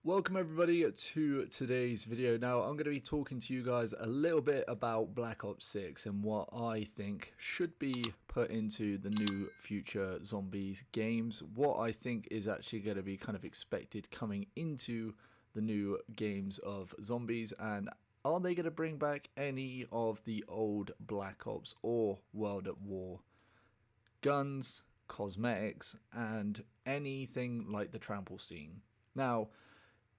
Welcome everybody to today's video. Now I'm going to be talking to you guys a little bit about Black Ops 6 and what I think should be put into the new future zombies games. What I think is actually going to be kind of expected coming into the new games of zombies, and are they going to bring back any of the old Black Ops or World at War guns, cosmetics, and anything like the trample scene. Now,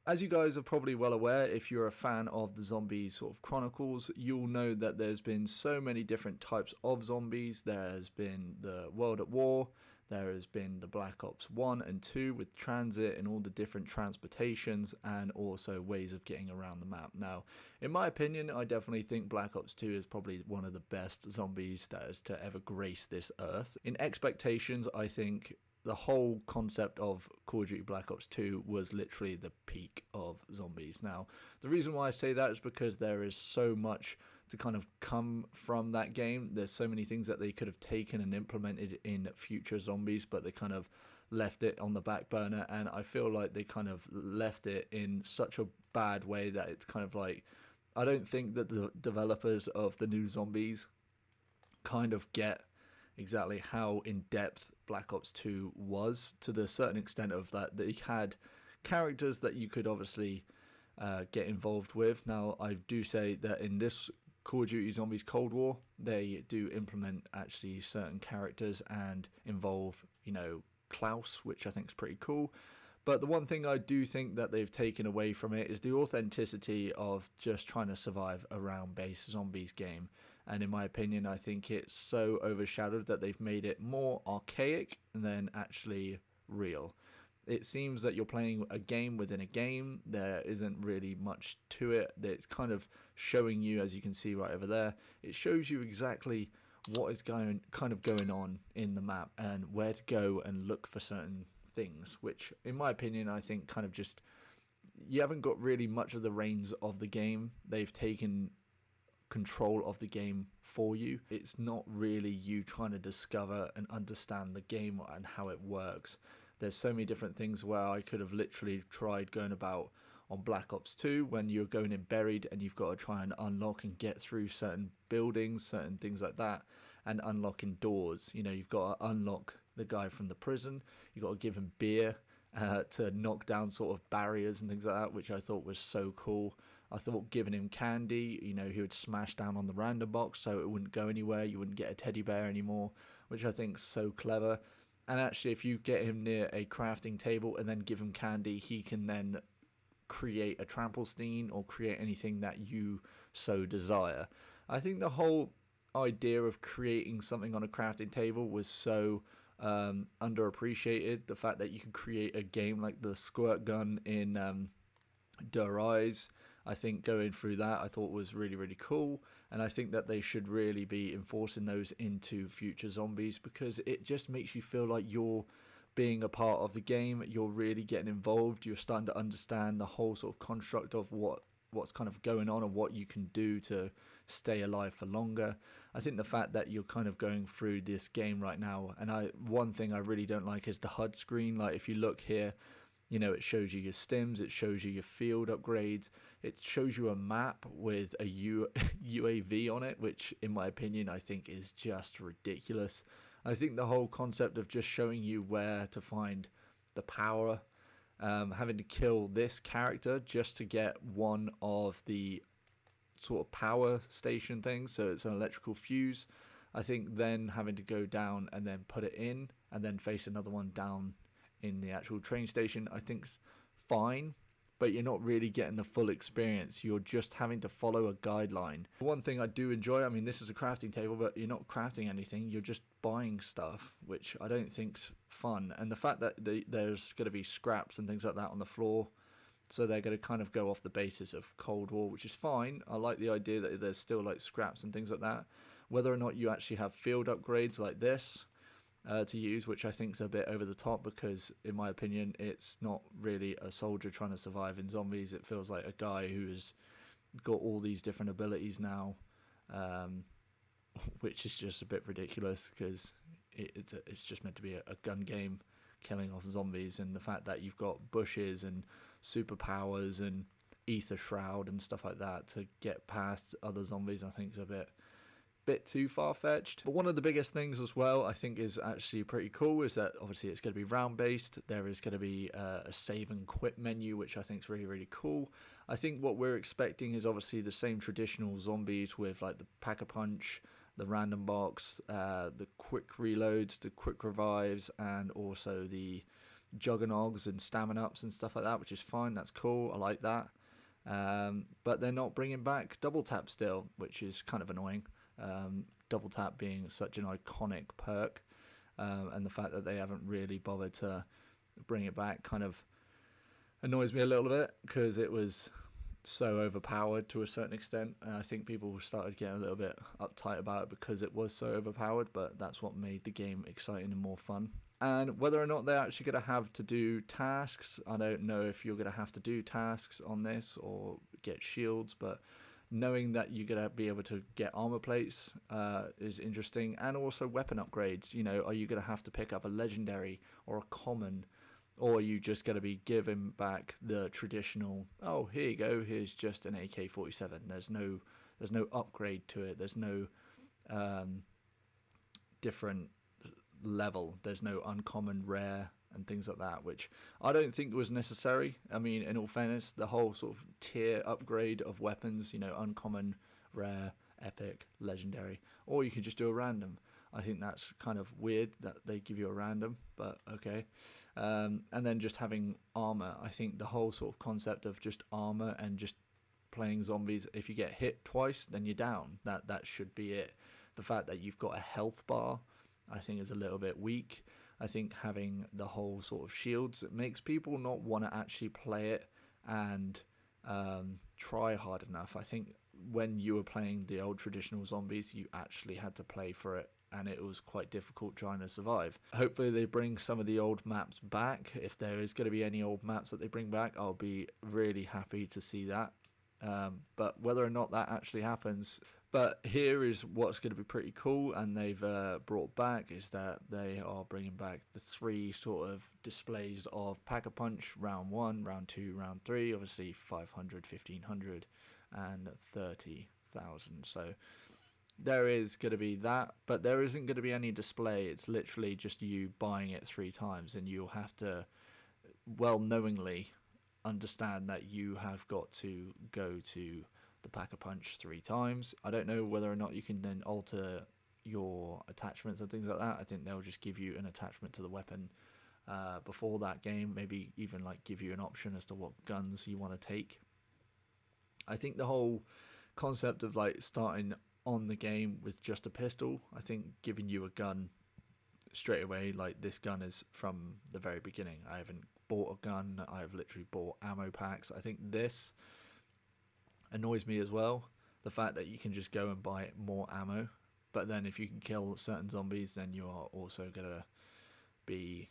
as you guys are probably well aware, if you're a fan of the zombies sort of chronicles, you'll know that there's been so many different types of zombies. There has been the World at War, there has been the Black Ops 1 and 2 with transit and all the different transportations and also ways of getting around the map. Now, in my opinion, I definitely think Black Ops 2 is probably one of the best zombies that has to ever grace this earth. In expectations, I think the whole concept of Call of Duty Black Ops 2 was literally the peak of zombies. Now, the reason why I say that is because there is so much to kind of come from that game. There's so many things that they could have taken and implemented in future zombies, but they kind of left it on the back burner, and I feel like they kind of left it in such a bad way that it's kind of like, I don't think that the developers of the new zombies kind of get exactly how in-depth Black Ops 2 was, to the certain extent of that they had characters that you could obviously get involved with. Now, I do say that in this Call of Duty Zombies Cold War, they do implement actually certain characters and involve, you know, Klaus, which I think is pretty cool. But the one thing I do think that they've taken away from it is the authenticity of just trying to survive a round-based zombies game. And in my opinion, I think it's so overshadowed that they've made it more archaic than actually real. It seems that you're playing a game within a game. There isn't really much to it. It's kind of showing you, as you can see right over there, it shows you exactly what is going on in the map and where to go and look for certain things, which in my opinion I think kind of just, you haven't got really much of the reins of the game. They've taken control of the game for you. It's not really you trying to discover and understand the game and how it works. There's so many different things where I could have literally tried going about on Black Ops 2 when you're going in buried and you've got to try and unlock and get through certain buildings, certain things like that, and unlocking doors. You know, you've got to unlock the guy from the prison, you've got to give him beer to knock down sort of barriers and things like that, which I thought was so cool. I thought giving him candy, you know, he would smash down on the random box so it wouldn't go anywhere, you wouldn't get a teddy bear anymore, which I think is so clever. And actually, if you get him near a crafting table and then give him candy, he can then create a trample scene or create anything that you so desire. I think the whole idea of creating something on a crafting table was so underappreciated. The fact that you could create a game like the squirt gun in Der Rise, I think going through that I thought was really, really cool, and I think that they should really be enforcing those into future zombies, because it just makes you feel like you're being a part of the game, you're really getting involved, you're starting to understand the whole sort of construct of what's kind of going on and what you can do to stay alive for longer. I think the fact that you're kind of going through this game right now, and one thing I really don't like is the HUD screen. Like, if you look here, you know, it shows you your stims, it shows you your field upgrades, it shows you a map with a UAV on it, which in my opinion I think is just ridiculous. I think the whole concept of just showing you where to find the power, having to kill this character just to get one of the sort of power station things, so it's an electrical fuse, I think then having to go down and then put it in and then face another one down in the actual train station, I think's fine, but you're not really getting the full experience. You're just having to follow a guideline. One thing I do enjoy, I mean, this is a crafting table, but you're not crafting anything, you're just buying stuff, which I don't think's fun. And the fact that there's going to be scraps and things like that on the floor, so they're going to kind of go off the basis of Cold War, which is fine. I like the idea that there's still like scraps and things like that. Whether or not you actually have field upgrades like this to use, which I think is a bit over the top, because in my opinion it's not really a soldier trying to survive in zombies. It feels like a guy who's got all these different abilities now, which is just a bit ridiculous, because it's just meant to be a gun game killing off zombies, and the fact that you've got bushes and superpowers and ether shroud and stuff like that to get past other zombies, I think is a bit too far-fetched. But one of the biggest things as well I think is actually pretty cool is that obviously it's going to be round based. There is going to be a save and quit menu, which I think is really cool. I think what we're expecting is obviously the same traditional zombies with like the pack-a-punch, the random box, the quick reloads, the quick revives, and also the juggernauts and stamina ups and stuff like that, which is fine. That's cool. I like that. But they're not bringing back double tap still, which is kind of annoying. Double tap being such an iconic perk, and the fact that they haven't really bothered to bring it back kind of annoys me a little bit, because it was so overpowered to a certain extent, and I think people started getting a little bit uptight about it because it was so overpowered, but that's what made the game exciting and more fun. And whether or not they're actually going to have to do tasks, I don't know if you're going to have to do tasks on this or get shields, but knowing that you're going to be able to get armor plates is interesting. And also weapon upgrades. You know, are you going to have to pick up a legendary or a common, or are you just going to be giving back the traditional, oh, here you go, here's just an AK-47. There's no upgrade to it. There's no different level. There's no uncommon, rare, and things like that, which I don't think was necessary. I mean, in all fairness, the whole sort of tier upgrade of weapons, you know, uncommon, rare, epic, legendary, or you can just do a random. I think that's kind of weird that they give you a random, but okay. And then just having armor. I think the whole sort of concept of just armor and just playing zombies, if you get hit twice, then you're down. That should be it. The fact that you've got a health bar, I think, is a little bit weak. I think having the whole sort of shields, it makes people not want to actually play it and try hard enough. I think when you were playing the old traditional zombies, you actually had to play for it, and it was quite difficult trying to survive. Hopefully they bring some of the old maps back. If there is going to be any old maps that they bring back, I'll be really happy to see that. But whether or not that actually happens, but here is what's going to be pretty cool, and they've brought back, is that they are bringing back the 3 sort of displays of Pack-a-Punch, round 1, round 2, round 3, obviously 500, 1500, and 30,000. So there is going to be that, but there isn't going to be any display. It's literally just you buying it 3 times, and you'll have to, well, knowingly understand that you have got to go to the Pack-a-Punch 3 times. I don't know whether or not you can then alter your attachments and things like that. I think they'll just give you an attachment to the weapon before that game, maybe even like give you an option as to what guns you want to take. I think the whole concept of like starting on the game with just a pistol, I think giving you a gun straight away, like this gun is from the very beginning. I haven't bought a gun, I've literally bought ammo packs. I think this annoys me as well, the fact that you can just go and buy more ammo, but then if you can kill certain zombies, then you are also gonna be,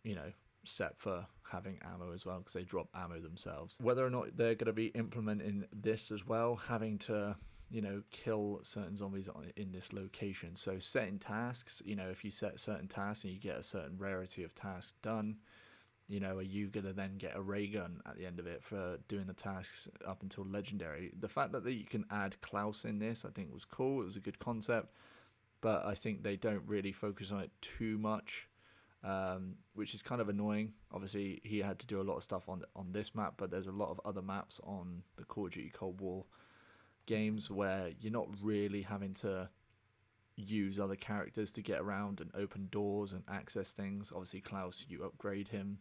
you know, set for having ammo as well, because they drop ammo themselves. Whether or not they're going to be implementing this as well, having to, you know, kill certain zombies in this location. So setting tasks, you know, if you set certain tasks and you get a certain rarity of tasks done, you know, are you going to then get a ray gun at the end of it for doing the tasks up until legendary? The fact that you can add Klaus in this, I think was cool. It was a good concept, but I think they don't really focus on it too much, which is kind of annoying. Obviously, he had to do a lot of stuff on this map, but there's a lot of other maps on the Call of Duty Cold War games where you're not really having to use other characters to get around and open doors and access things. Obviously, Klaus, you upgrade him.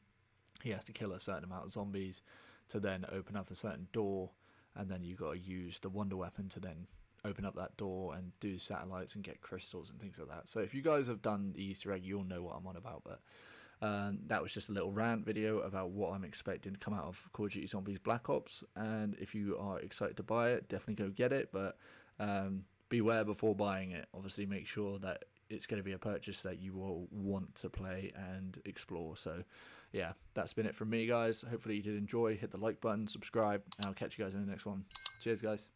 He has to kill a certain amount of zombies to then open up a certain door, and then you got to use the wonder weapon to then open up that door and do satellites and get crystals and things like that. So if you guys have done the Easter egg, you'll know what I'm on about. But that was just a little rant video about what I'm expecting to come out of Call of Duty Zombies Black Ops. And if you are excited to buy it, definitely go get it. But beware before buying it. Obviously, make sure that it's going to be a purchase that you will want to play and explore. So yeah, that's been it from me, guys. Hopefully you did enjoy. Hit the like button, subscribe, and I'll catch you guys in the next one. Cheers, guys.